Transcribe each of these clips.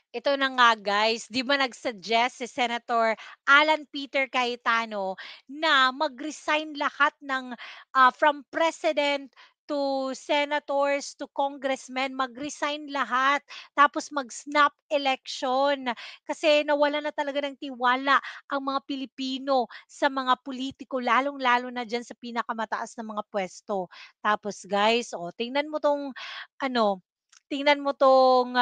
Ito na nga guys, 'di ba nag-suggest si Senator Alan Peter Cayetano na mag-resign lahat ng, from president to senators to congressmen, mag-resign lahat. Tapos mag-snap election. Kasi nawalan na talaga ng tiwala ang mga Pilipino sa mga politiko, lalong-lalo na diyan sa pinakamataas na mga puwesto. Tapos guys, tingnan mo 'tong ano, tingnan mo 'tong,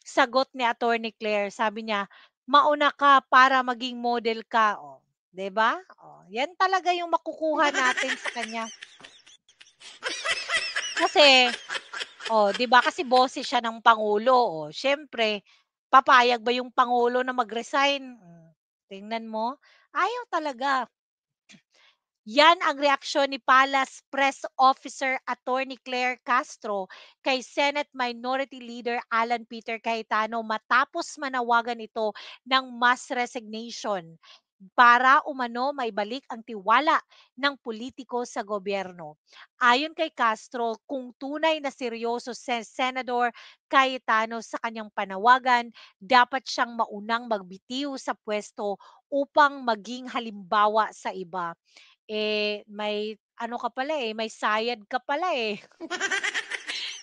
sagot ni Attorney Claire. Sabi niya, "Mauna ka para maging model ka." 'Di ba? 'Yan talaga yung makukuha natin sa kanya. Kasi 'di ba kasi boses siya ng pangulo, siyempre papayag ba yung pangulo na mag-resign? Tingnan mo, ayaw talaga. Yan ang reaksyon ni Palace Press Officer Attorney Claire Castro kay Senate Minority Leader Alan Peter Cayetano matapos manawagan ito ng mass resignation para umano maibalik ang tiwala ng politiko sa gobyerno. Ayon kay Castro, kung tunay na seryoso si Senador Cayetano sa kanyang panawagan, dapat siyang maunang magbitiw sa pwesto upang maging halimbawa sa iba. May ano ka pala, may sayad ka pala,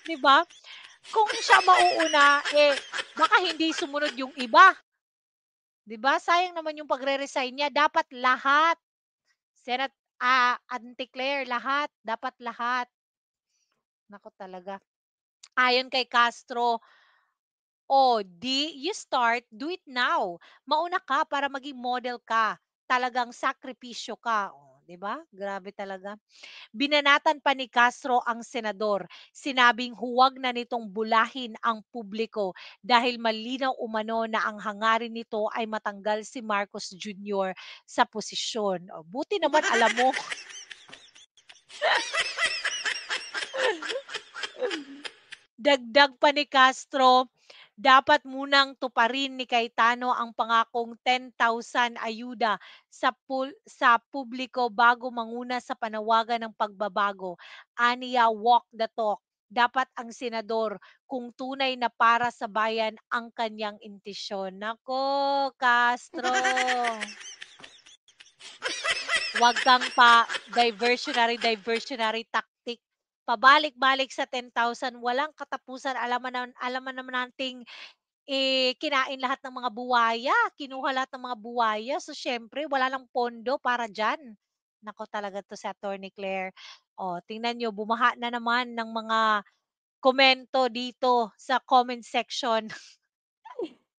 'di ba? Kung siya mauuna, baka hindi sumunod yung iba, 'di ba? Sayang naman yung pagre-resign niya, dapat lahat. Auntie Claire, lahat, dapat lahat. Naku talaga. Ayon kay Castro, you start, do it now. Mauna ka para maging model ka. Talagang sakripisyo ka. 'Di ba? Grabe talaga. Binanatan pa ni Castro ang senador. Sinabing huwag na nitong bulahin ang publiko dahil malinaw umano na ang hangarin nito ay matanggal si Marcos Jr. sa posisyon. Buti naman alam mo. Dagdag pa ni Castro, dapat munang tuparin ni Cayetano ang pangakong 10,000 ayuda sa publiko bago manguna sa panawagan ng pagbabago. Aniya, walk the talk. Dapat ang senador kung tunay na para sa bayan ang kanyang intensyon. Nako, Castro. Wag kang diversionary tactic. Pabalik-balik sa 10,000 walang katapusan. Alam naman nating, kinain lahat ng mga buwaya, kinuha lahat ng mga buwaya. So, siyempre wala ng pondo para diyan. Naku talaga 'to si Attorney Claire. Tingnan niyo bumaha na naman ng mga komento dito sa comment section.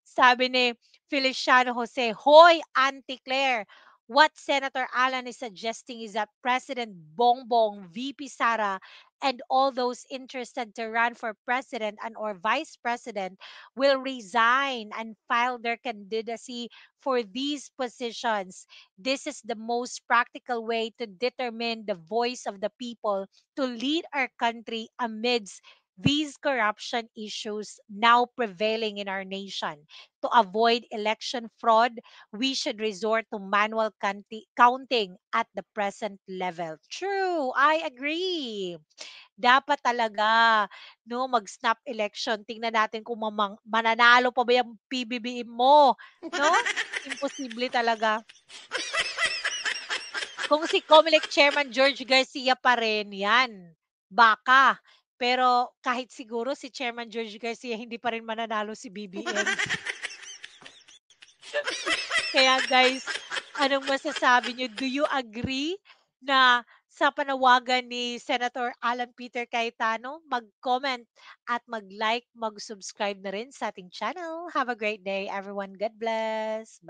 Sabi ni Feliciano Jose, "Hoy, Auntie Claire, what Senator Alan is suggesting is that President Bongbong, VP Sara, and all those interested to run for president and or vice president will resign and file their candidacy for these positions. This is the most practical way to determine the voice of the people to lead our country amidst these corruption issues now prevailing in our nation. To avoid election fraud, we should resort to manual counting at the present level." True, I agree. Dapat talaga 'no, mag-snap election. Tingnan natin kung mananalo pa ba yung PBBM mo 'no? Imposible talaga. Kung si COMELEC Chairman George Garcia pa rin, 'yan, baka. Pero kahit siguro si Chairman George Garcia hindi pa rin mananalo si BBM. Kaya guys, anong masasabi niyo? Do you agree na sa panawagan ni Senator Alan Peter Cayetano? Mag-comment at mag-like, mag-subscribe na rin sa ating channel. Have a great day everyone. God bless.